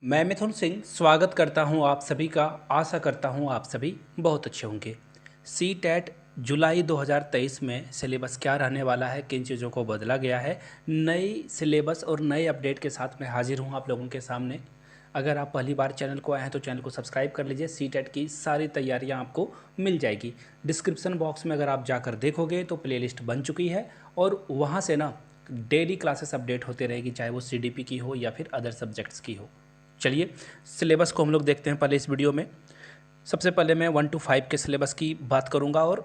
मैं मिथुन सिंह स्वागत करता हूं आप सभी का। आशा करता हूं आप सभी बहुत अच्छे होंगे। सी टेट जुलाई 2023 में सिलेबस क्या रहने वाला है, किन चीज़ों को बदला गया है, नई सिलेबस और नए अपडेट के साथ मैं हाजिर हूं आप लोगों के सामने। अगर आप पहली बार चैनल को आए हैं तो चैनल को सब्सक्राइब कर लीजिए। सी टेट की सारी तैयारियां आपको मिल जाएगी। डिस्क्रिप्शन बॉक्स में अगर आप जाकर देखोगे तो प्लेलिस्ट बन चुकी है और वहाँ से ना डेली क्लासेस अपडेट होते रहेगी, चाहे वो CDP की हो या फिर अदर सब्जेक्ट्स की हो। चलिए सिलेबस को हम लोग देखते हैं पहले इस वीडियो में। सबसे पहले मैं 1 to 5 के सिलेबस की बात करूंगा और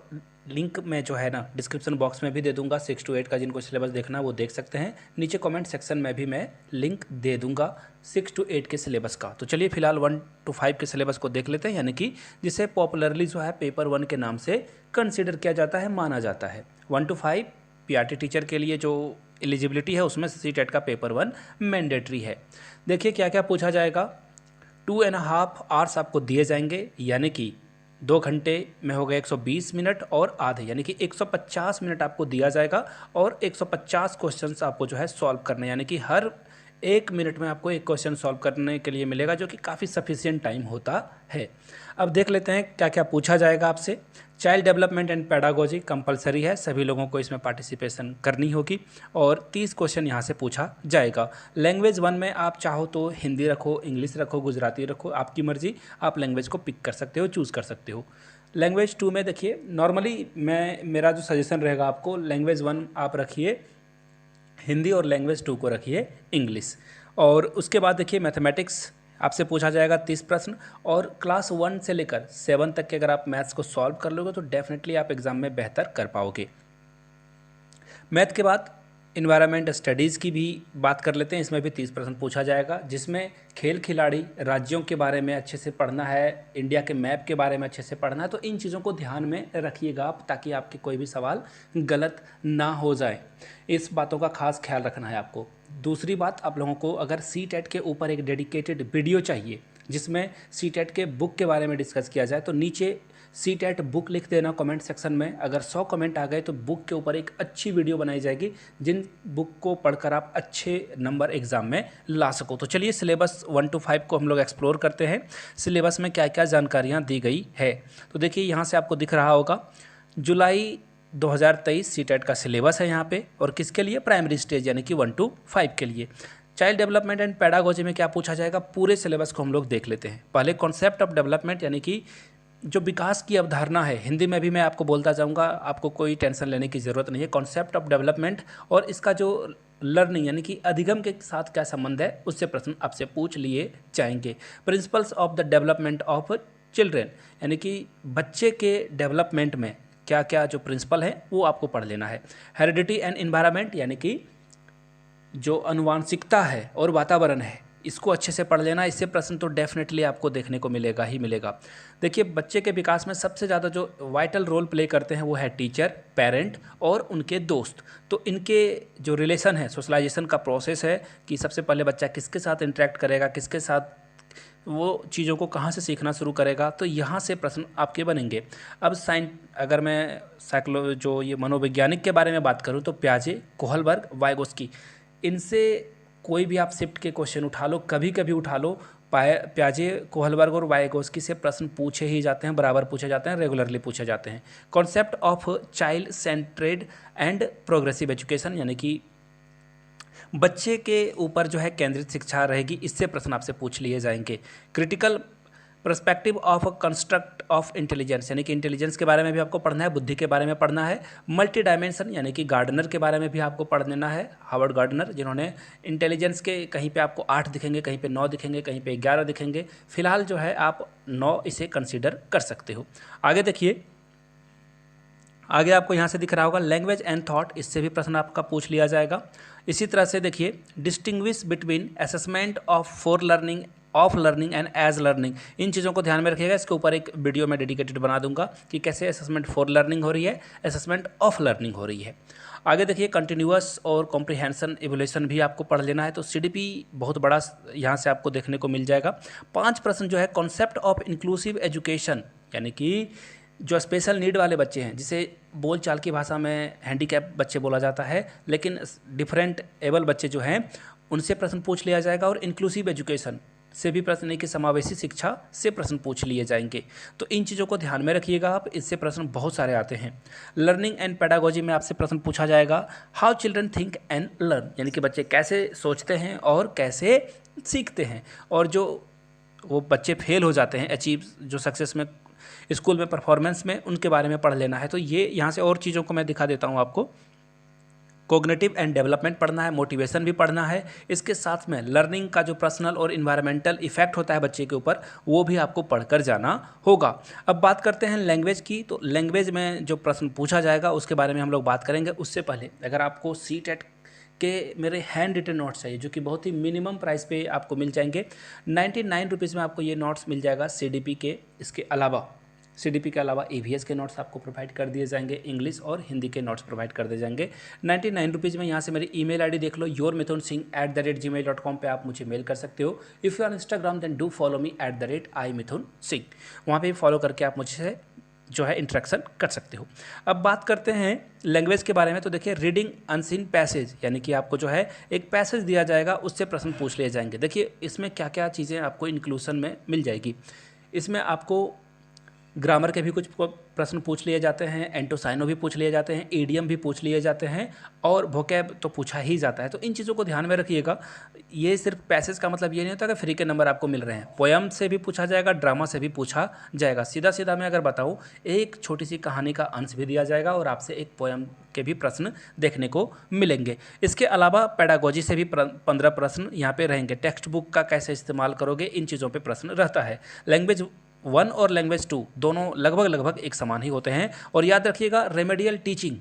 लिंक में जो है ना डिस्क्रिप्शन बॉक्स में भी दे दूंगा। 6 to 8 का जिनको सिलेबस देखना है वो देख सकते हैं। नीचे कमेंट सेक्शन में भी मैं लिंक दे दूंगा 6 to 8 के सिलेबस का। तो चलिए फिलहाल 1 to 5 के सिलेबस को देख लेते हैं, यानी कि जिसे पॉपुलरली जो है पेपर 1 के नाम से कंसिडर किया जाता है, माना जाता है। 1 to 5 PRT टीचर के लिए जो एलिजिबिलिटी है उसमें सी टेट का पेपर 1 मैंडेटरी है। देखिए क्या क्या पूछा जाएगा। 2.5 आवर्स आपको दिए जाएंगे, यानी कि 2 घंटे में हो गए 120 मिनट और आधे, यानी कि 150 मिनट आपको दिया जाएगा और 150 क्वेश्चंस आपको जो है सॉल्व करने, यानी कि हर 1 मिनट में आपको एक क्वेश्चन सॉल्व करने के लिए मिलेगा, जो कि काफ़ी सफिशिएंट टाइम होता है। अब देख लेते हैं क्या क्या पूछा जाएगा आपसे। Child development and pedagogy compulsory है, सभी लोगों को इसमें पार्टिसिपेशन करनी होगी और 30 क्वेश्चन यहाँ से पूछा जाएगा। लैंग्वेज 1 में आप चाहो तो हिंदी रखो, इंग्लिश रखो, गुजराती रखो, आपकी मर्जी, आप लैंग्वेज को पिक कर सकते हो, चूज़ कर सकते हो। लैंग्वेज 2 में देखिए नॉर्मली मेरा जो सजेशन रहेगा आपको, लैंग्वेज 1 आप रखिए हिंदी और लैंग्वेज 2 को रखिए इंग्लिश। और उसके बाद देखिए मैथमेटिक्स आपसे पूछा जाएगा 30 प्रश्न, और क्लास 1 से लेकर 7 तक के अगर आप मैथ्स को सॉल्व कर लोगे तो डेफिनेटली आप एग्जाम में बेहतर कर पाओगे। मैथ के बाद इन्वायरमेंट स्टडीज़ की भी बात कर लेते हैं, इसमें भी 30 प्रश्न पूछा जाएगा, जिसमें खेल खिलाड़ी, राज्यों के बारे में अच्छे से पढ़ना है, इंडिया के मैप के बारे में अच्छे से पढ़ना है। तो इन चीज़ों को ध्यान में रखिएगा आप, ताकि आपके कोई भी सवाल गलत ना हो जाए। इस बातों का खास ख्याल रखना है आपको। दूसरी बात, आप लोगों को अगर सी टेट के ऊपर एक डेडिकेटेड वीडियो चाहिए जिसमें सी टेट के बुक के बारे में डिस्कस किया जाए, तो नीचे सी टेट बुक लिख देना कमेंट सेक्शन में। अगर 100 कमेंट आ गए तो बुक के ऊपर एक अच्छी वीडियो बनाई जाएगी, जिन बुक को पढ़कर आप अच्छे नंबर एग्जाम में ला सको। तो चलिए सिलेबस 1 to 5 को हम लोग एक्सप्लोर करते हैं, सिलेबस में क्या क्या जानकारियाँ दी गई है। तो देखिए यहाँ से आपको दिख रहा होगा जुलाई 2023 सी टेट का सिलेबस है यहाँ पे, और किसके लिए, प्राइमरी स्टेज यानी कि 1 to 5 के लिए। चाइल्ड डेवलपमेंट एंड पेडागोजी में क्या पूछा जाएगा, पूरे सिलेबस को हम लोग देख लेते हैं। पहले कॉन्सेप्ट ऑफ डेवलपमेंट, यानी कि जो विकास की अवधारणा है, हिंदी में भी मैं आपको बोलता जाऊंगा, आपको कोई टेंशन लेने की ज़रूरत नहीं है। कॉन्सेप्ट ऑफ डेवलपमेंट और इसका जो लर्निंग यानी कि अधिगम के साथ क्या संबंध है, उससे प्रश्न आपसे पूछ लिए जाएंगे। Principles of the development of children, यानी कि बच्चे के डेवलपमेंट में क्या क्या जो प्रिंसिपल है वो आपको पढ़ लेना है। हेरिडिटी एंड एनवायरनमेंट, यानी कि जो अनुवांशिकता है और वातावरण है, इसको अच्छे से पढ़ लेना। इससे प्रश्न तो डेफिनेटली आपको देखने को मिलेगा ही मिलेगा। देखिए बच्चे के विकास में सबसे ज़्यादा जो वाइटल रोल प्ले करते हैं वो है टीचर, पेरेंट और उनके दोस्त। तो इनके जो रिलेशन है, सोशलाइजेशन का प्रोसेस है कि सबसे पहले बच्चा किसके साथ इंटरेक्ट करेगा, किसके साथ वो चीज़ों को कहाँ से सीखना शुरू करेगा, तो यहाँ से प्रश्न आपके बनेंगे। अब अगर मैं जो ये मनोवैज्ञानिक के बारे में बात करूँ तो प्याजे, कोहलबर्ग, वाइगोस्की, इनसे कोई भी आप शिफ्ट के क्वेश्चन उठा लो, कभी कभी उठा लो, प्याजे, कोहलबर्ग और वाइगोस्की से प्रश्न पूछे ही जाते हैं, बराबर पूछे जाते हैं, रेगुलरली पूछे जाते हैं। Concept of child centred and progressive education, यानी कि बच्चे के ऊपर जो है केंद्रित शिक्षा रहेगी, इससे प्रश्न आपसे पूछ लिए जाएंगे। Critical perspective of construct of intelligence, यानी कि इंटेलिजेंस के बारे में भी आपको पढ़ना है, बुद्धि के बारे में पढ़ना है। मल्टी डायमेंशन, यानी कि गार्डनर के बारे में भी आपको पढ़ लेना है, हावर्ड गार्डनर, जिन्होंने इंटेलिजेंस के कहीं पे आपको 8 दिखेंगे, कहीं पे 9 दिखेंगे, कहीं पे 11 दिखेंगे। फिलहाल जो है आप 9 इसे कंसिडर कर सकते हो। आगे देखिए, आगे आपको यहाँ से दिख रहा होगा लैंग्वेज एंड थॉट, इससे भी प्रश्न आपका पूछ लिया जाएगा। इसी तरह से देखिए distinguish between assessment of learning and as learning, इन चीज़ों को ध्यान में रखिएगा। इसके ऊपर एक वीडियो में डेडिकेटेड बना दूंगा कि कैसे असेसमेंट फॉर लर्निंग हो रही है, असेसमेंट ऑफ लर्निंग हो रही है। आगे देखिए कंटिन्यूअस और कॉम्प्रिहेंशन इवोल्यूशन भी आपको पढ़ लेना है। तो CDP बहुत बड़ा यहाँ से आपको देखने को मिल जाएगा। 5 प्रश्न जो है कॉन्सेप्ट ऑफ इंक्लूसिव एजुकेशन, यानी कि जो स्पेशल नीड वाले बच्चे हैं, जिसे बोलचाल की भाषा में हैंडीकैप बच्चे बोला जाता है, लेकिन डिफरेंट एबल बच्चे जो हैं उनसे प्रश्न पूछ लिया जाएगा। और इंक्लूसिव एजुकेशन, से भी प्रश्न, यानी कि समावेशी शिक्षा से प्रश्न पूछ लिए जाएंगे। तो इन चीज़ों को ध्यान में रखिएगा आप, इससे प्रश्न बहुत सारे आते हैं। लर्निंग एंड पेडागोजी में आपसे प्रश्न पूछा जाएगा how children think and learn, यानी कि बच्चे कैसे सोचते हैं और कैसे सीखते हैं। और जो वो बच्चे फेल हो जाते हैं अचीव, जो सक्सेस में स्कूल में परफॉर्मेंस में, उनके बारे में पढ़ लेना है। तो ये यहाँ से और चीज़ों को मैं दिखा देता हूँ आपको। कोग्निटिव एंड डेवलपमेंट पढ़ना है, मोटिवेशन भी पढ़ना है, इसके साथ में लर्निंग का जो पर्सनल और इन्वायरमेंटल इफेक्ट होता है बच्चे के ऊपर, वो भी आपको पढ़कर जाना होगा। अब बात करते हैं लैंग्वेज की। तो लैंग्वेज में जो प्रश्न पूछा जाएगा उसके बारे में हम लोग बात करेंगे। उससे पहले अगर आपको सीटेट के मेरे हैंड रिटन नोट्स चाहिए, जो कि बहुत ही मिनिमम प्राइस पे आपको मिल जाएंगे, 99 रुपीज़ में आपको ये नोट्स मिल जाएगा CDP के। इसके अलावा CDP के अलावा EVS के नोट्स आपको प्रोवाइड कर दिए जाएंगे, इंग्लिश और हिंदी के नोट्स प्रोवाइड कर दिए जाएंगे 99 रुपीज़ में। यहाँ से मेरी ईमेल आईडी देख लो, yourmithunsingh@gmail.com पे आप मुझे मेल कर सकते हो। If you are Instagram then do follow me @iMithunSingh, वहाँ पे फॉलो करके आप मुझसे जो है इंटरेक्शन कर सकते हो। अब बात करते हैं लैंग्वेज के बारे में। तो देखिए रीडिंग अनसीन पैसेज, यानी कि आपको जो है एक पैसेज दिया जाएगा, उससे प्रश्न पूछ लिए जाएंगे। देखिए इसमें क्या क्या चीज़ें आपको इंक्लूसन में मिल जाएगी। इसमें आपको ग्रामर के भी कुछ प्रश्न पूछ लिए जाते हैं, एंटोसाइनो भी पूछ लिए जाते हैं, ईडियम भी पूछ लिए जाते हैं, और वोकैब तो पूछा ही जाता है। तो इन चीज़ों को ध्यान में रखिएगा। ये सिर्फ पैसेज का मतलब ये नहीं होता कि फ्री के नंबर आपको मिल रहे हैं। पोयम से भी पूछा जाएगा, ड्रामा से भी पूछा जाएगा। सीधा सीधा मैं अगर बताऊँ, एक छोटी सी कहानी का अंश भी दिया जाएगा और आपसे एक पोयम के भी प्रश्न देखने को मिलेंगे। इसके अलावा पेडागोजी से भी 15 प्रश्न यहाँ पे रहेंगे। टेक्स्ट बुक का कैसे इस्तेमाल करोगे, इन चीज़ों पे प्रश्न रहता है। लैंग्वेज 1 और लैंग्वेज 2 दोनों लगभग एक समान ही होते हैं। और याद रखिएगा रेमेडियल टीचिंग,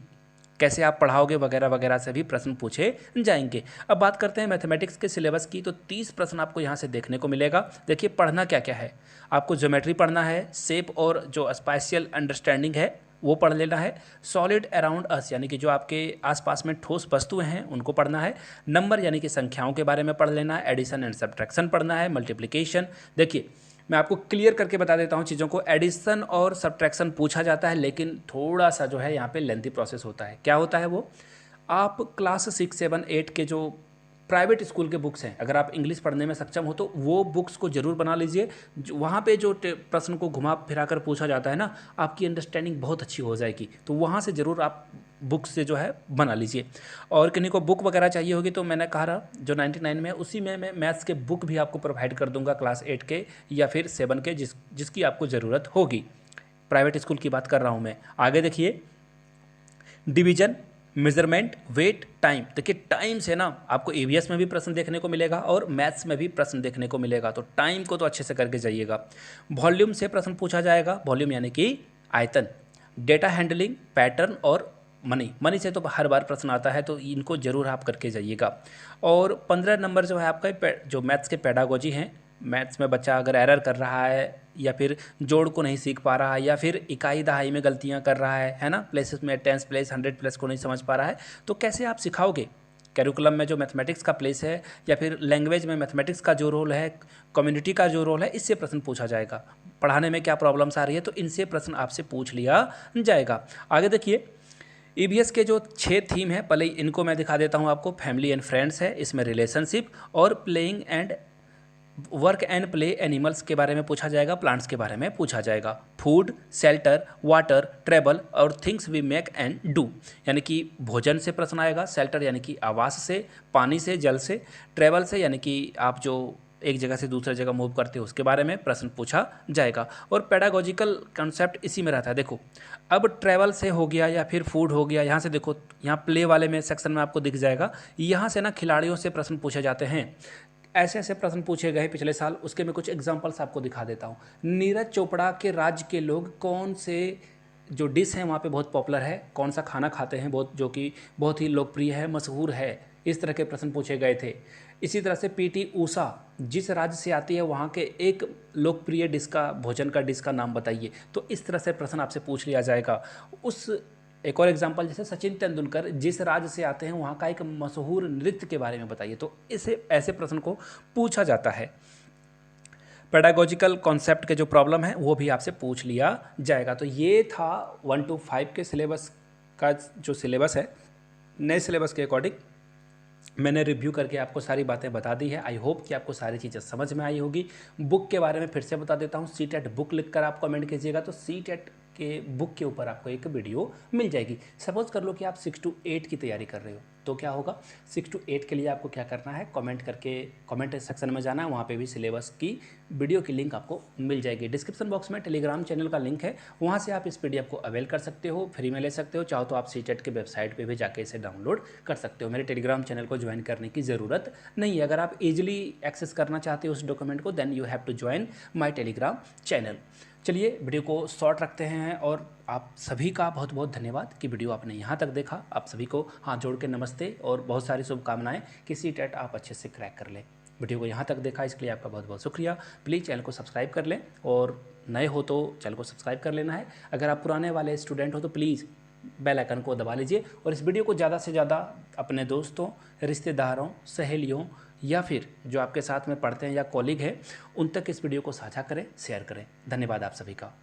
कैसे आप पढ़ाओगे वगैरह वगैरह से भी प्रश्न पूछे जाएंगे। अब बात करते हैं मैथमेटिक्स के सिलेबस की। तो 30 प्रश्न आपको यहाँ से देखने को मिलेगा। देखिए पढ़ना क्या क्या है, आपको ज्योमेट्री पढ़ना है, शेप और जो स्पाशियल अंडरस्टैंडिंग है वो पढ़ लेना है। सॉलिड अराउंड अस, यानी कि जो आपके आसपास में ठोस वस्तुएं हैं उनको पढ़ना है। नंबर यानी कि संख्याओं के बारे में पढ़ लेना है। एडिशन एंड सब्ट्रैक्शन पढ़ना है। मल्टीप्लिकेशन, देखिए मैं आपको क्लियर करके बता देता हूँ चीज़ों को। एडिशन और सब्ट्रैक्शन पूछा जाता है, लेकिन थोड़ा सा जो है यहाँ पे लेंथी प्रोसेस होता है। क्या होता है वो, आप क्लास 6, 7, 8 के जो प्राइवेट स्कूल के बुक्स हैं, अगर आप इंग्लिश पढ़ने में सक्षम हो तो वो बुक्स को ज़रूर बना लीजिए। वहाँ पे जो प्रश्न को घुमा फिरा कर पूछा जाता है ना, आपकी अंडरस्टैंडिंग बहुत अच्छी हो जाएगी। तो वहाँ से ज़रूर आप बुक से जो है बना लीजिए। और किन्हीं को बुक वगैरह चाहिए होगी तो मैंने कहा रहा जो 99 में, उसी में मैं मैथ्स के बुक भी आपको प्रोवाइड कर दूंगा, क्लास 8 के या फिर 7 के, जिसकी आपको ज़रूरत होगी। प्राइवेट स्कूल की बात कर रहा हूँ मैं। आगे देखिए डिवीजन, मेजरमेंट, वेट, टाइम। देखिए टाइम से ना आपको EVS में भी प्रश्न देखने को मिलेगा और मैथ्स में भी प्रश्न देखने को मिलेगा। तो टाइम को तो अच्छे से करके जाइएगा। वॉल्यूम से प्रश्न पूछा जाएगा, वॉल्यूम यानी कि आयतन। डेटा हैंडलिंग, पैटर्न और मनी से तो हर बार प्रश्न आता है, तो इनको जरूर आप करके जाइएगा। और 15 नंबर जो है आपका जो मैथ्स के पेडागोजी हैं, मैथ्स में बच्चा अगर एरर कर रहा है या फिर जोड़ को नहीं सीख पा रहा है या फिर इकाई दहाई में गलतियां कर रहा है ना, प्लेसेस में 10 प्लेस 100 प्लेस को नहीं समझ पा रहा है, तो कैसे आप सिखाओगे। कैरिकुलम में जो मैथमेटिक्स का प्लेस है या फिर लैंग्वेज में मैथमेटिक्स का जो रोल है, कम्युनिटी का जो रोल है, इससे प्रश्न पूछा जाएगा। पढ़ाने में क्या प्रॉब्लम्स आ रही है, तो इनसे प्रश्न आपसे पूछ लिया जाएगा। आगे देखिए EVS के जो 6 थीम है, पहले इनको मैं दिखा देता हूँ आपको। फैमिली एंड फ्रेंड्स है, इसमें रिलेशनशिप और playing and work and play animals के बारे में पूछा जाएगा, प्लांट्स के बारे में पूछा जाएगा। फूड, शेल्टर, वाटर, ट्रेवल और things we make and do, यानी कि भोजन से प्रश्न आएगा। शेल्टर यानी कि आवास से, पानी से, जल से। ट्रेवल से यानी कि आप जो एक जगह से दूसरी जगह मूव करते हो उसके बारे में प्रश्न पूछा जाएगा। और पेडागोजिकल कॉन्सेप्ट इसी में रहता है। देखो अब ट्रैवल से हो गया या फिर फूड हो गया, यहाँ से देखो, यहाँ प्ले वाले में सेक्शन में आपको दिख जाएगा। यहाँ से ना खिलाड़ियों से प्रश्न पूछे जाते हैं। ऐसे ऐसे प्रश्न पूछे गए पिछले साल, उसके मैं कुछ एग्जांपल्स आपको दिखा देता हूँ। नीरज चोपड़ा के राज्य के लोग कौन से जो डिश है वहाँ पे बहुत पॉपुलर है, कौन सा खाना खाते हैं बहुत, जो कि बहुत ही लोकप्रिय है, मशहूर है, इस तरह के प्रश्न पूछे गए थे। इसी तरह से PT ऊषा जिस राज्य से आती है वहाँ के एक लोकप्रिय डिश का, भोजन का डिश का नाम बताइए। तो इस तरह से प्रश्न आपसे पूछ लिया जाएगा। उस एक और एग्जांपल, जैसे सचिन तेंदुलकर जिस राज्य से आते हैं वहाँ का एक मशहूर नृत्य के बारे में बताइए। तो ऐसे प्रश्न को पूछा जाता है। पेडागोजिकल कॉन्सेप्ट के जो प्रॉब्लम है वो भी आपसे पूछ लिया जाएगा। तो ये था 1 to 5 के सिलेबस का जो सिलेबस है, नए सिलेबस के अकॉर्डिंग। मैंने रिव्यू करके आपको सारी बातें बता दी है। आई होप कि आपको सारी चीज़ें समझ में आई होगी। बुक के बारे में फिर से बता देता हूँ, सीटेट बुक लिखकर आप कमेंट कीजिएगा तो सीटेट के बुक के ऊपर आपको एक वीडियो मिल जाएगी। सपोज कर लो कि आप 6 to 8 की तैयारी कर रहे हो, तो क्या होगा, 6 to 8 के लिए आपको क्या करना है, कमेंट करके कमेंट सेक्शन में जाना है, वहाँ पे भी सिलेबस की वीडियो की लिंक आपको मिल जाएगी। डिस्क्रिप्शन बॉक्स में टेलीग्राम चैनल का लिंक है, वहाँ से आप इस PDF को अवेल कर सकते हो, फ्री में ले सकते हो। चाहो तो आप सीटेट के वेबसाइट पर भी जाके इसे डाउनलोड कर सकते हो। मेरे टेलीग्राम चैनल को ज्वाइन करने की ज़रूरत नहीं है। अगर आप ईजिली एक्सेस करना चाहते हो उस डॉक्यूमेंट को, then you have to join my Telegram channel. चलिए वीडियो को शॉर्ट रखते हैं, और आप सभी का बहुत बहुत धन्यवाद कि वीडियो आपने यहाँ तक देखा। आप सभी को हाथ जोड़ के नमस्ते और बहुत सारी शुभकामनाएं कि सीटेट आप अच्छे से क्रैक कर लें। वीडियो को यहाँ तक देखा इसके लिए आपका बहुत बहुत शुक्रिया। प्लीज़ चैनल को सब्सक्राइब कर लें, और नए हो तो चैनल को सब्सक्राइब कर लेना है। अगर आप पुराने वाले स्टूडेंट हो तो प्लीज़ बेल आइकन को दबा लीजिए, और इस वीडियो को ज़्यादा से ज़्यादा अपने दोस्तों, रिश्तेदारों, सहेलियों या फिर जो आपके साथ में पढ़ते हैं या कॉलीग हैं, उन तक इस वीडियो को साझा करें, शेयर करें। धन्यवाद आप सभी का।